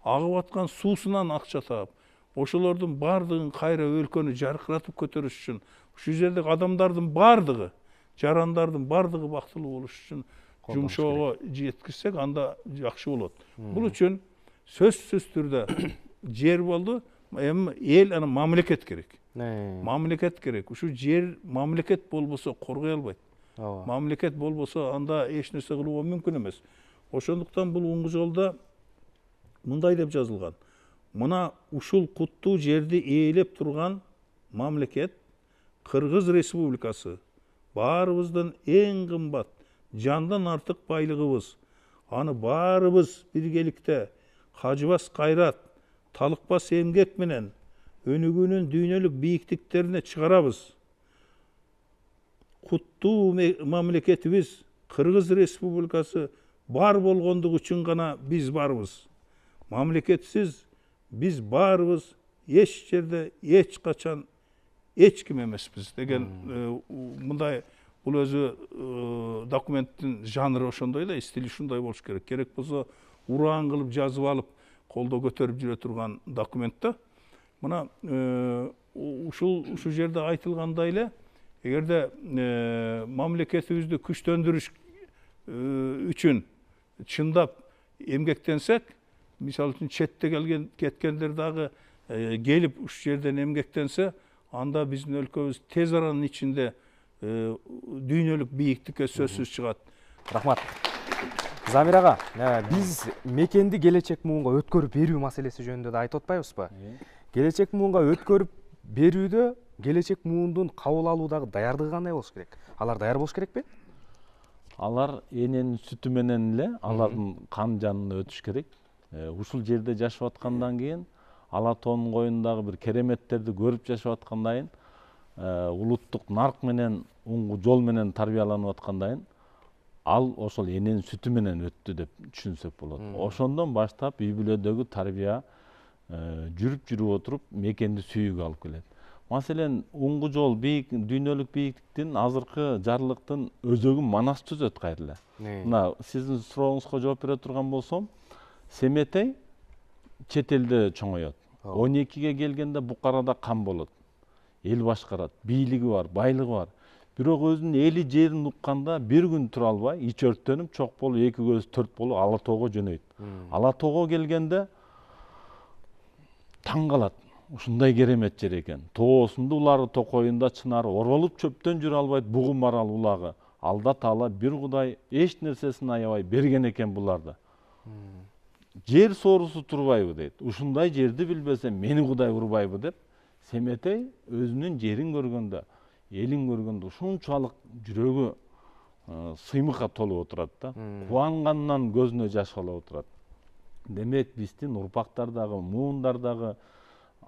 агып аткан суусунан акча таап, ошолордун бардыгын кайра өлкөнү жаркыратып көтөрүш үчүн, ушул жердеги адамдардын бардыгы, жарандардын бардыгы бактылуу болуш үчүн жумшоого жеткизсек, анда жакшы болот. Бул үчүн сөзсүз түрдө жер болду, эми эл ана мамлекет керек. Мамлекет керек. Ушул жер мамлекет болбосо коргой албайт. Мамлекет болбосо анда эч нерсе кылууга мүмкүн эмес. Ошондуктан бул уңгу жолдо мындай деп жазылган. Мына ушул куттуу жерди ээлеп турган мамлекет Кыргыз Республикасы баарыбыздын эң кымбат, жандан артык байлыгыбыз. Аны баарыбыз биргеликте кажыбас кайрат, талыкпас эмгек менен өнүгүүнүн дүйнөлүк бийиктиктерине чыгарабыз. Куттуу мамлекетибиз Кыргыз Республикасы бар болгондугу үчүн гана биз барбыз. Мамлекетсиз биз барбыз эч жерде эч качан эч ким эмеспиз деген мындай бул өзү документтин жанры ошондой эле, стили ушундай болуш керек. Керек болсо ураан кылып жазып алып, колдо көтөрүп жүрө турган документ да. Мына ушул жерде айтылгандай эле, эгерде мамлекетибизди күчтөндүрүш үчүн чындап эмгектенсек, мисалы үчүн четте кеткендер дагы келип ушул жерден эмгектенсе, анда биздин өлкөбүз тез аранын ичинде дүйнөлүк бийиктикке сөзсүз чыгат. Рахмат. Замир ага, биз мекенди келечек муунга өткөрүп берүү маселеси жөнүндө да айтып атпайбызбы? Келечек муунга өткөрүп берүүдө келечек муундун кабыл алуудагы даярдыгы кандай болуш керек? Алар даяр болуш керекпи? Алар эненин сүтү менен эле алардын кан жанына өтүш керек. Ушул жерде жашап аткандан кийин ала тоонун коюндагы бир кереметтерди көрүп жашап аткандан кийин, улуттук нарк менен, уңгу жол менен тарбияланып аткандан кийин, ал ошол эненин сүтү менен өттү деп түшүнсөк болот. Ошондон баштап үй бүлөдөгү тарбия жүрүп отуруп мекенди сүйүүгө алып келет. Маселен, уңгу жол дүйнөлүк бийиктиктин азыркы жарлыктын өзөгүн Манас түзөт кайрылы. Мына сиздин сурооңузга жооп бере турган болсом, Семетей чет элде чоңойот. 12ге келгенде Букарада кан болот. Эл башкарат, бийлиги бар, байлыгы бар. Бирок өзүнүн эли жерин укканда бир күн тура албай, ич өрттөнүп, чок болуп, эки көз төрт болуп Ала тоого жөнөйт. Ала тоого келгенде таң калат. Ушундай керемет жер экен. Тоосунда улары, токоюнда чынар, оролуп чөптөн жүрө албайт, бугум арал улагы. Алда таала бир Кудай эч нерсесин аябай берген экен буларды. Жер соорусу турбайбы дейт. Ушундай жерди билбесем, мени Кудай урбайбы деп, Семетей өзүнүн жерин көргөндө, элин көргөндө ушунчалык жүрөгү сыймыкка толуп отурат да. Кубангандан көзүнө жаш алып отурат. Демек, биздин урпактардагы, муундардагы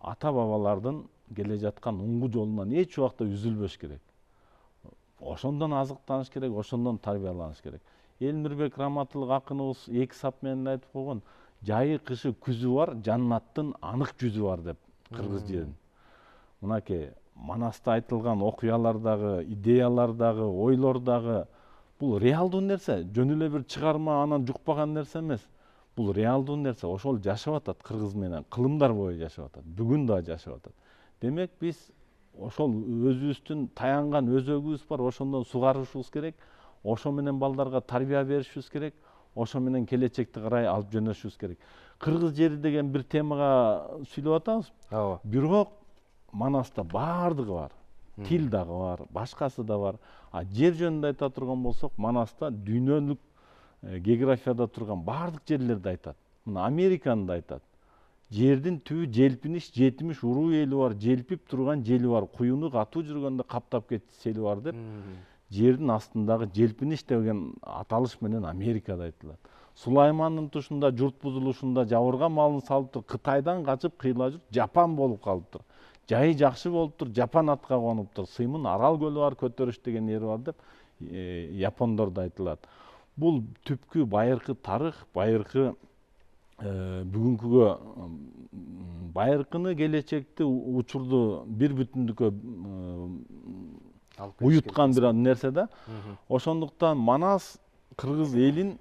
ата бабалардын келе жаткан уңгу жолунан эч убакта үзүлбөш керек. Ошондон азыктаныш керек, ошондон тарбияланыш керек. Элмирбек Раматылык акыныбыз эки сап менен айтып койгон, жайы кышы күзү бар, жаннаттын анык жүзү бар деп кыргыз жерин. Мынакей Манаста айтылган окуялардагы, идеялардагы, ойлордагы бул реалдуу нерсе, жөн эле бир чыгарма анан жукпаган нерсе эмес. Бул реалдуу нерсе, ошол жашап атат кыргыз менен, кылымдар бою жашап атат, бүгүн да жашап атат. Демек, биз ошол өзүбүздүн таянган өзөгүбүз бар, ошондон сугарышыбыз керек, ошо менен балдарга тарбия беришибиз керек, ошо менен келечекти карай алып жөнөшүбүз керек. Кыргыз жери деген бир темага сүйлөп атабыз. Бирок Манаста бардығы бар. Тил дагы бар, башкасы да бар. А жер жөнүндө айта турган болсок, Манаста дүйнөлүк географияда турган бардык жерлерди айтат. Мына Американы да айтат. Жердин түбү желпиниш, жетимиш уруу эли бар, желпип турган жели бар, куюну катуу жүргөндө каптап кетти сели бар деп. Жердин астындагы желпиниш деген аталыш менен Америкада айтылат. Сулаймандын тушунда журт бузулушунда жабырган малын салыптыр, Кытайдан качып кыйла журт Жапан болуп калыптыр. Жайы жакшы болуптур, Жапан атка конуптур. Сыймын Арал көлү бар, көтөрүш деген жери бар деп япондордо айтылат. Бул түпкү байыркы тарых, байыркы бүгүнкүгө байыркыны келечекти учурду бир бүтүндүккө уюткан бир нерсе да. Ошондуктан Манас кыргыз элин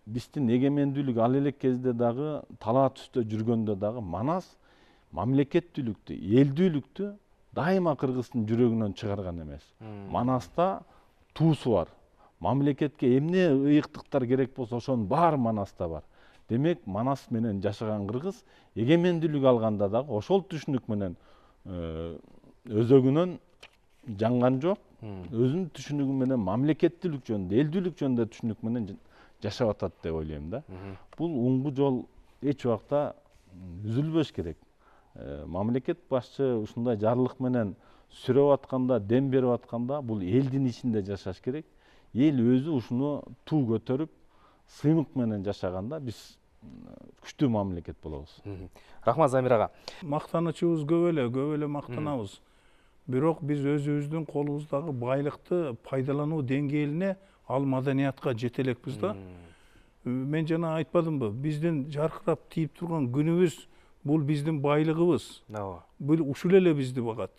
биздин эгемендүүлүк ал элек кезде дагы талаа түстө жүргөндө дагы Манас мамлекеттүүлүктү, элдүүлүктү дайыма кыргыздын жүрөгүнөн чыгарган эмес. Манаста туусу бар. Мамлекетке эмне ыйыктыктар керек болсо ошонун баары Манаста бар. Демек, Манас менен жашаган кыргыз эгемендүүлүк алганда дагы ошол түшүнүк менен өзөгүнөн жанган жок. Өзүнүн түшүнүгү менен мамлекеттүүлүк жөнүндө, элдүүлүк жөнүндө түшүнүк менен жашап атат деп ойлойм да. Бул уңгу жол эч убакта үзүлбөш керек. Мамлекет башчы ушундай жарлык менен сүрөп атканда, дем берип атканда, бул элдин ичинде жашаш керек. Эл өзү ушуну туу көтөрүп, сыймык менен жашаганда биз күчтүү мамлекет болобуз. Рахмат Замир ага. Мактанычыбыз көп эле мактанабыз. Бирок биз өзүбүздүн колубуздагы байлыкты пайдалануу деңгээлине, ал маданиятка жете элекпиз да. Мен жана айтпадымбы, биздин жаркырап тийип турган күнүбүз бул биздин байлыгыбыз. Бул ушул эле бизди багат.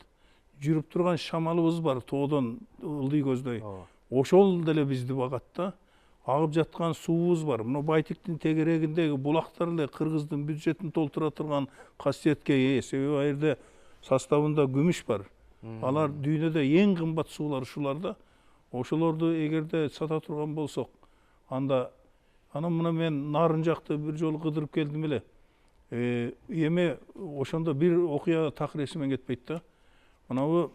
Жүрүп турган шамалыбыз бар, тоодон ылдый көздөй. Ошол деле бизди багат да. Агып жаткан суубуз бар. Мына Байтиктин тегерегиндеги булактар эле кыргыздын бюджетин толтура турган касиетке ээ. Себеби ал жерде составында күмүш бар. Алар дүйнөдө эң кымбат суулар ушулар да. Ошолорду эгерде сата турган болсок, анда мына мен Нарын жакты бир жолу кыдырып келдим эле. Эме ошондо бир окуя так эсимен кетпейт да. Мынабу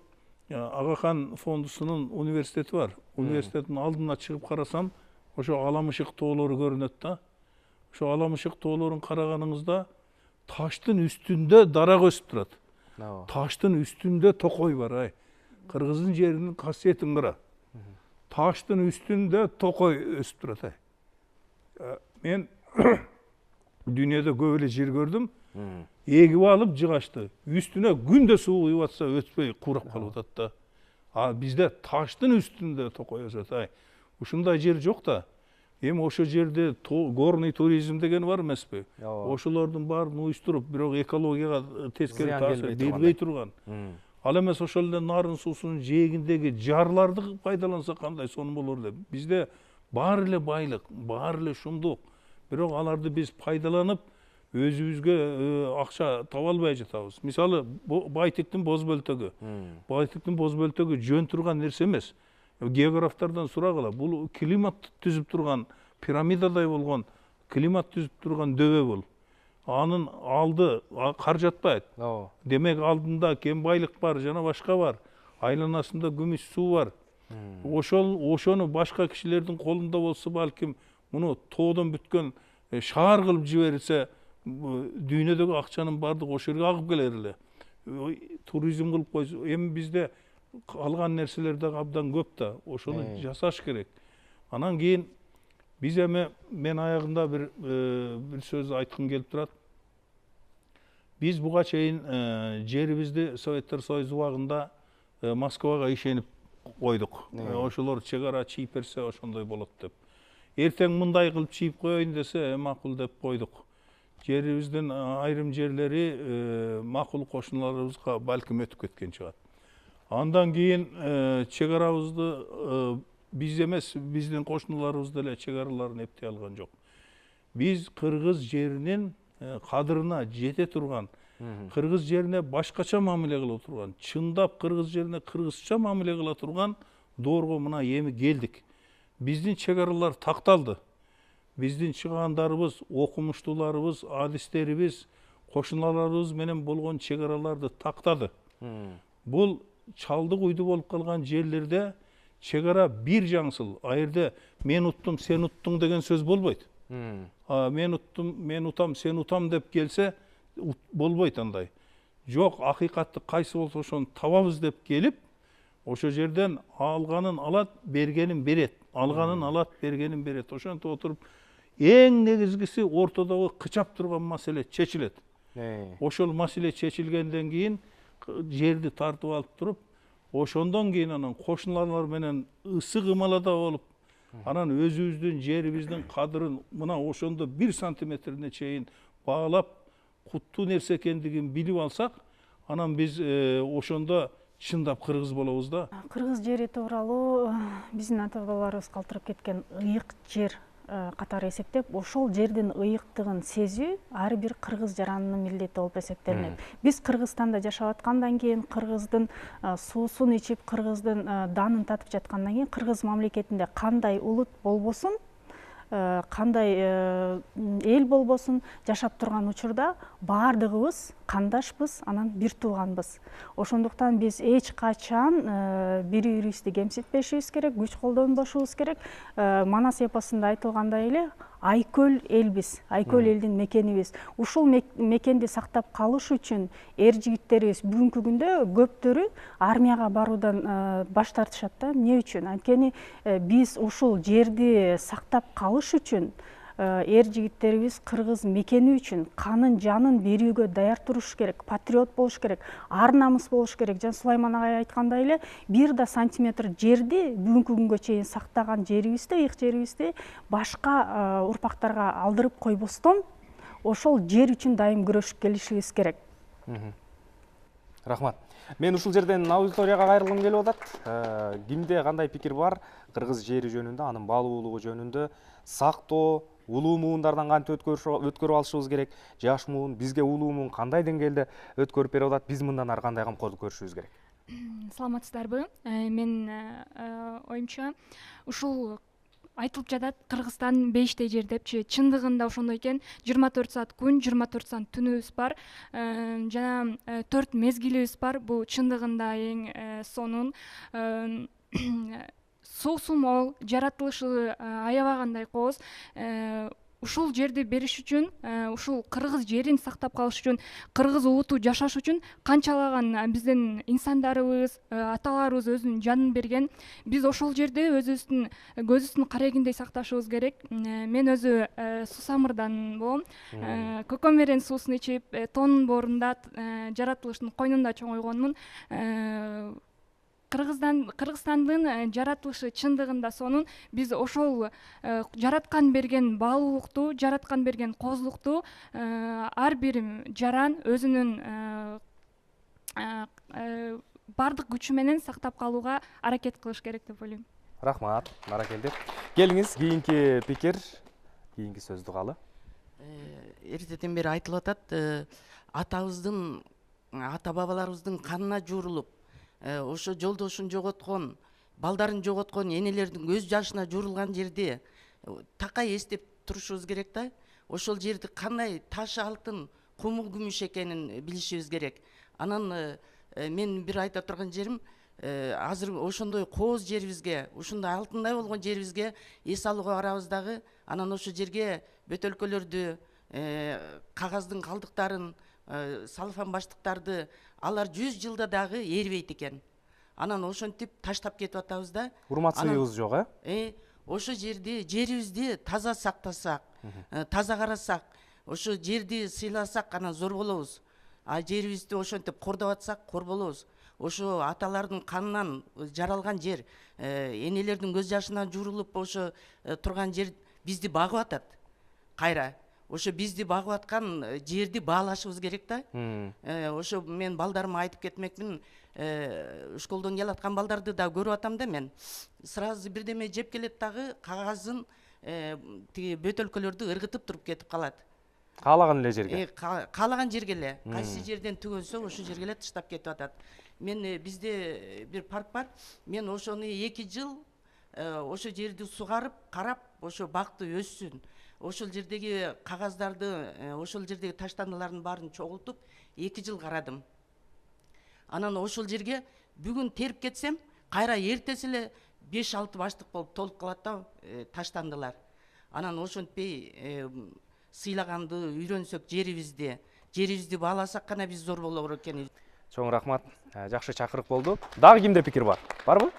Агахан фондусунун университети бар. Университеттин алдына чыгып карасам, ошо Аламышык тоолору көрүнөт да. Ошо Аламышык тоолорун караганыңызда таштын үстүндө дарак өсүп турат. Таштын үстүндө токой бар. Кыргыздын жеринин касиетин кара. Таштын үстүндө токой өсүп турат. Мен дүйнөдө көп эле жер көрдүм. Эгип алып жыгачты. Үстүнө күндө суу куюп атса өтпөй курап калып атат да. А бизде таштын үстүндө токой өсөт. Ушундай жер жок да. Эми ошо жерде горный туризм деген бар эмеспи? Ошолордун баарын уюштуруп, бирок экологияга тескери таасир бербей турган. Ал эмес ошол эле Нарын суусунун жээгиндеги жарларды пайдаланса кандай сонун болор деп. Бизде баары эле байлык, баары эле шумдук. Бирок аларды биз пайдаланып, өзүбүзгө акча таба албай жатабыз. Мисалы, Байтиктин боз бөлтөгү. Байтиктин боз бөлтөгү жөн турган нерсе эмес. Географтардан сурагыла, бул климат түзүп турган, пирамидадай болгон климат түзүп турган дөбө бул. Анын алды кар жатпайт. Демек алдында кен байлык бар, жана башка бар. Айланасында күмүш суу бар. Ошону башка кишилердин колунда болсо балким муну тоодон бүткөн шаар кылып жиберилсе, дүйнөдөгү акчанын бардыгы ошол жерге агып келер эле. Туризм кылып койсо, эми бизде калган нерселер да абдан көп да. Ошону жасаш керек. Анан кийин биз эми мен аягында бир сөз айткым келип турат. Биз буга чейин жерибизди Советтер Союзу убагында Москвага ишенип койдук. Ошолор чек ара чийип берсе ошондой болот деп. Эртең мындай кылып чийип коеюн десе макул деп койдук. Жерибиздин айрым жерлери макул кошуналарыбызга балким өтүп кеткен чыгат. Андан кийин чек арабызды биз эмес, биздин кошуналарыбыз деле чек араларын эптей алган жок. Биз кыргыз жеринин кадырына жете турган, кыргыз жерине башкача мамиле кыла турган, чындап кыргыз жерине кыргызча мамиле кыла турган доорго мына эми келдик. Биздин чек аралар такталды. Биздин чыгандарыбыз, окумуштууларыбыз, адистерибиз, кошуналарыбыз менен болгон чек араларды тактады. Бул чалдык уйду болуп калган жерлерде чегара бир жаңсыл. Айырда мен уттум, сен уттуң деген сөз болбойт. Мен уттум, мен утам, сен утам деп келсе болбойт андай. Жок, акыйкатты кайсы болсо ошону табабыз деп келип, ошо жерден алганын алат, бергенин берет. Алганын алат, бергенин берет. Ошентип отуруп, эң негизгиси ортодогу кычап турган маселе чечилет. Ошол маселе чечилгенден кийин жерди тартып алып туруп, ошондон кийин анан кошуналар менен ысык ымалада болуп, анан өзүбүздүн жерибиздин кадырын мына ошондо 1 сантиметрине чейин баалап, куттуу нерсе экендигин билип алсак, анан биз ошондо чындап кыргыз болобуз да. Кыргыз жери тууралуу биздин ата бабаларыбыз калтырып кеткен ыйык жер катары эсептеп, ошол жердин ыйыктыгын сезүү ар бир кыргыз жаранынын милдети болуп эсептелинет. Биз Кыргызстанда жашап аткандан кийин, кыргыздын суусун ичип, кыргыздын данын татып жаткандан кийин, кыргыз мамлекетинде кандай улут болбосун, кандай эл болбосун жашап турган учурда баардыгыбыз кандашпыз, анан бир тууганбыз. Ошондуктан биз эч качан бири-бирибизди кемситпешибиз керек, күч колдонбошубуз керек. Манас эпосунда айтылгандай эле, айкөл элбиз, айкөл элдин мекенибиз. Ушул мекенди сактап калыш үчүн эр жигиттерибиз бүгүнкү күндө көптөрү армияга баруудан баш тартышат да. Эмне үчүн? Анткени биз ушул жерди сактап калыш үчүн эр жигиттерибиз кыргыз мекени үчүн канын жанын берүүгө даяр туруш керек, патриот болуш керек, ар намыс болуш керек. Жан Сулайман агай айткандай эле, 1 да сантиметр жерди бүгүнкү күнгө чейин сактаган жерибизди, ыйык жерибизди башка урпактарга алдырып койбостон, ошол жер үчүн дайым күрөшүп келишибиз керек. Рахмат. Мен ушул жерден аудиторияга кайрылгым келип атат. Кимде кандай пикир бар кыргыз жери жөнүндө, анын баалуулугу жөнүндө, сактоо, улуу муундардан кантип өткөрүп алышыбыз керек, жаш муун, бизге улуу муун кандай деңгээлде өткөрүп берип атат, биз мындан ары кандай камкордук көрүшүбүз керек? Саламатсыздарбы? Мен оюмча ушул айтылып жатат, Кыргызстан 5 жер депчи. Чындыгында ошондой экен. 24 саат күн, 24 саат түнүбүз бар. Жана 4 мезгилибиз бар. Бул чындыгында эң сонун. Суусу мол, жаратылышы аябагандай кооз. Ушул жерди бериш үчүн, ушул кыргыз жерин сактап калыш үчүн, кыргыз улуту жашаш үчүн канчалаган биздин инсандарыбыз, аталарыбыз өзүнүн жанын берген. Биз ошол жерди өзүбүздүн көзүбүздүн карегиндей сакташыбыз керек. Мен өзү суусамырдан болом. Көкөмөрен суусун ичип, тоонун боорунда, жаратылыштын койнунда чоңойгонмун. Кыргызстандын жаратылышы чындыгында сонун. Биз ошол жараткан берген баалуулукту, жараткан берген коздукту ар бир жаран өзүнүн бардык күчү менен сактап калууга аракет кылыш керек деп ойлойм. Рахмат, баракелде. Келиңиз, кийинки пикир, кийинки сөздү калы. Эртеден бери айтылып атат, атабыздын, ата бабаларыбыздын канына жуурулуп, ошо жолдошун жоготкон, балдарын жоготкон энелердин көз жашына жуурулган жерди такай эстеп турушубуз керек да. Ошол жерди кандай таш алтын, куму күмүш экенин билишибиз керек. Анан мен бир айта турган жерим, азыр ошондой кооз жерибизге, ушундай алтындай болгон жерибизге эс алууга барабыз дагы, анан ошол жерге бөтөлкөлөрдү, кагаздын калдыктарын, салфан баштыктарды алар 100 жылда дагы эрибейт экен. Анан ошентип таштап кетип атабыз да. Урматсыздыгыбыз жок, Ошо жерибизди таза сактасак, таза карасак, ошо жерди сыйласак анан зор болобуз. А жерибизди ошентип кордоп атсак кор болобуз. Ошо аталардын канынан жаралган жер, энелердин көз жашынан жуурулуп ошо турган жер бизди багып атат. Кайра ошо бизди багып аткан жерди баалашыбыз керек да. Ошо мен балдарыма айтып кетмекмин, школдон келаткан балдарды да көрүп атам да мен. Сразу бирдеме жеп келет дагы кагазын тиги бөтөлкөлөрдү ыргытып туруп кетип калат. Каалаган эле жерге. Каалаган жерге эле. Кайсы жерден түгөнсө ошол жерге эле таштап кетип атат. Мен бизде бир парк бар. Мен ошону 2 жыл ошо жерди сугарып, карап, ошо бакты өссүн. Ошол жердеги кагаздарды, ошол жердеги таштандылардын баарын чогултуп 2 жыл карадым. Анан ошол жерге бүгүн терип кетсем, кайра эртеси эле 5-6 баштык болуп толуп калат да, таштандылар. Анан ошентпей сыйлаганды үйрөнсөк жерибизди бааласак гана биз зор болор экен. Чоң рахмат. Жакшы чакырык болду. Дагы кимде пикир бар? Барбы?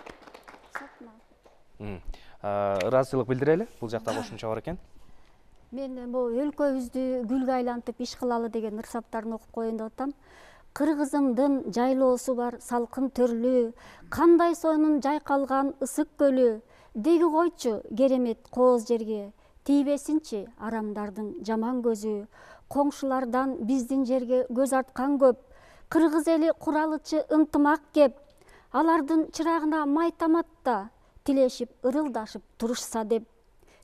Ыраазычылык билдирели. Бул жакта кошумча бар экен. Мен бул өлкөбүздү гүлгө айлантып иш кылалы деген ырсаптарын окуп коеюн деп атам. Кыргызымдын жайлоосу бар салкын төрлүү, кандай сонун жайкалган ысык көлү, деги койчу керемет кооз жерге, тийбесинчи арамдардын жаман көзү, коңшулардан биздин жерге көз арткан көп, кыргыз эли куралычы ынтымак кеп, алардын чырагына май таматта, тилешип ырылдашып турушса деп.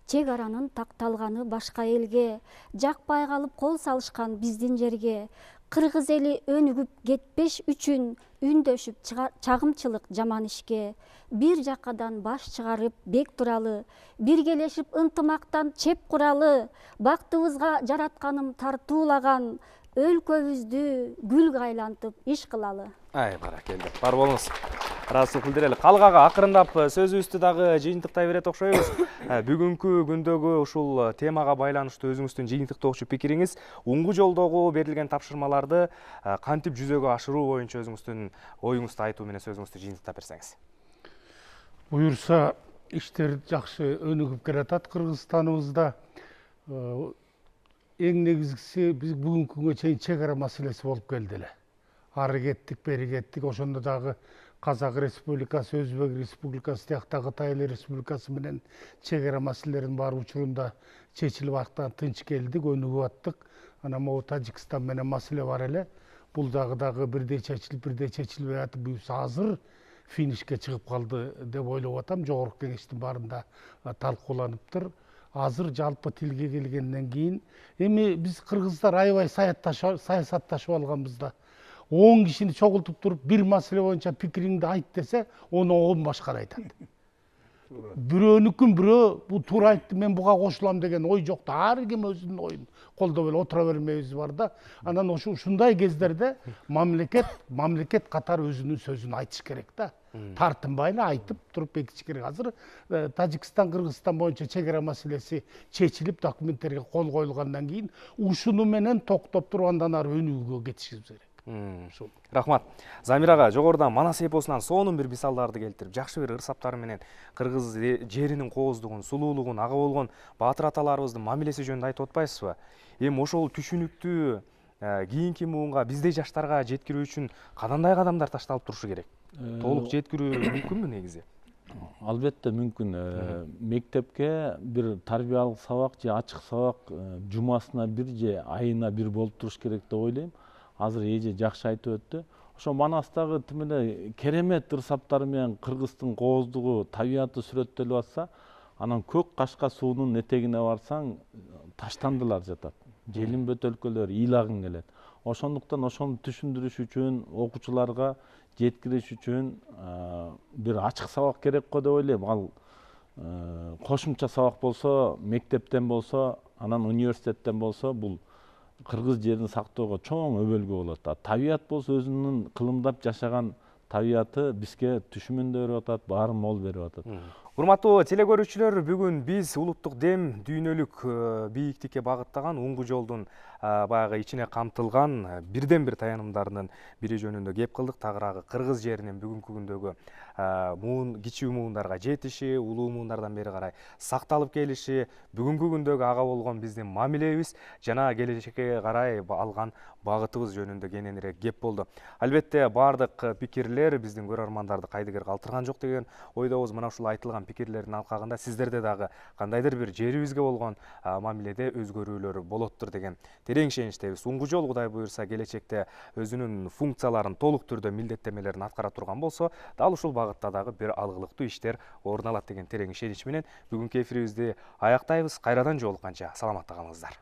Чек аранын такталганы башка элге, жакпай калып кол салышкан биздин жерге, кыргыз эли өнүгүп кетпеш үчүн үндөшүп чагымчылык жаман ишке, бир жакадан баш чыгарып бек туралы, биргелешип ынтымактан чеп куралы, бактыбызга жаратканым тартуулаган, өлкөбүздү гүлгө айлантып иш кылалы. Ай, баракелде. Бар болуңуз. Ыраазычылык билдирели. Калгага акырындап сөзүбүздү дагы жыйынтыктай берет окшойбуз. Бүгүнкү күндөгү ушул темага байланыштуу өзүңүздүн жыйынтыктоочу пикириңиз, уңгу жолдогу берилген тапшырмаларды кантип жүзөгө ашыруу боюнча өзүңүздүн оюңузду айтуу менен сөзүңүздү жыйынтыктап берсеңиз. Буюрса, иштер жакшы өнүгүп келатат Кыргызстаныбызда. Эң негизгиси биз бүгүнкү күнгө чейин чек ара маселеси болуп келди эле. Ары кеттик, бери кеттик, ошондо дагы Казак Республикасы, Өзбек Республикасы тияктагы Кытай Республикасы менен чек ара маселелеринин баары учурунда чечилип аттан тынч келдик, өнүгүп аттык. Анан могу Тажикстан менен маселе бар эле. Бул дагы бирдей чечилбей атып, буюрса азыр финишке чыгып калды деп ойлоп атам. Жогорку кеңештин баарында талкууланыптыр. Азыр жалпы тилге келгенден кийин, эми биз кыргыздар аябай саясатташып алганбыз да. 10 кишини чогултуп туруп, бир маселе боюнча пикириңди айт десе, onu 10 башкара айтат. Бирөөнүкүн бирөө бул туура айтты, мен буга кошулам деген ой жок да. Ар ким өзүнүн оюн колдоп эле отура бермебиз бар да. Анан ушундай кездерде мамлекет катары өзүнүн сөзүн айтыш керек да. Тартынбай эле айтып туруп бекитиш керек. Азыр Тажикстан, Кыргызстан боюнча чек ара маселеси чечилип, документтерге кол коюлгандан кийин ушуну менен токтоп туруп андан ары өнүгүүгө кетишибиз керек. Рахмат. Замирага жогоруда Манас эпосунан сонун бир мисалдарды келтирип, жакшы бир ырсаптары менен кыргыз жеринин кооздугун, сулуулугун, ага болгон баатыр аталарыбыздын мамилеси жөнүндө айтып атпайсызбы? Эми ошол түшүнүктүү кийинки муунга, биздей жаштарга жеткирүү үчүн кандай кадамдар ташталып турушу керек? Толук жеткирүү мүмкүнбү негизи? Албетте мүмкүн. Мектепке бир тарбиялык сабак же ачык сабак жумасына бир же айына бир болуп туруш керек деп ойлойм. Азыр эже жакшы айтып өттү. Ошо Манастагы тим эле керемет ырсаптары менен кыргыздын кооздугу, табияты сүрөттөлүп атса, анан көк кашка суунун этегине барсаң, таштандылар жатат. Желин бөтөлкөлөр, ыйлагың келет. Ошондуктан ошону түшүндүрүш үчүн, окуучуларга жеткириш үчүн бир ачык сабак керек го деп ойлойм. Ал кошумча сабак болсо, мектептен болсо, анан университеттен болсо, бул кыргыз жерин сактоого чоң өбөлгө болот. Табият болсо өзүнүн кылымдап жашаган табияты бизге түшүмүндө берип атат, баарын мол берип атат. Урматтуу телекөрүүчүлөр, бүгүн биз улуттук дем дүйнөлүк бийиктикке багыттаган уңгу жолдун баягы ичине камтылган бирден бир таянымдарынын бири жөнүндө кеп кылдык. Тагыраагы кыргыз жеринин бүгүнкү күндөгү кичүү муундарга жетиши, улуу муундардан бери карай сакталып келиши, бүгүнкү күндөгү ага болгон биздин мамилебиз жана келечекке карай алган багытыбыз жөнүндө кененирээк кеп болду. Албетте баардык пикирлер биздин көрөрмандарды кайдыгер калтырган жок деген ойдобуз. Мына ушул айтылган пикирлердин алкагында сиздерде дагы кандайдыр бир жерибизге болгон мамиледе өзгөрүүлөр болоттур деген терең ишеничтебиз. Уңгу жол Кудай буйрса келечекте өзүнүн функцияларын толук түрдө милдеттемелерин аткара турган болсо, дал ушул багытта дагы бир алгылыктуу иштер орун алат деген терең ишенич менен бүгүнкү эфирибизди аяктайбыз. Кайрадан жолукканча саламатта калыңыздар.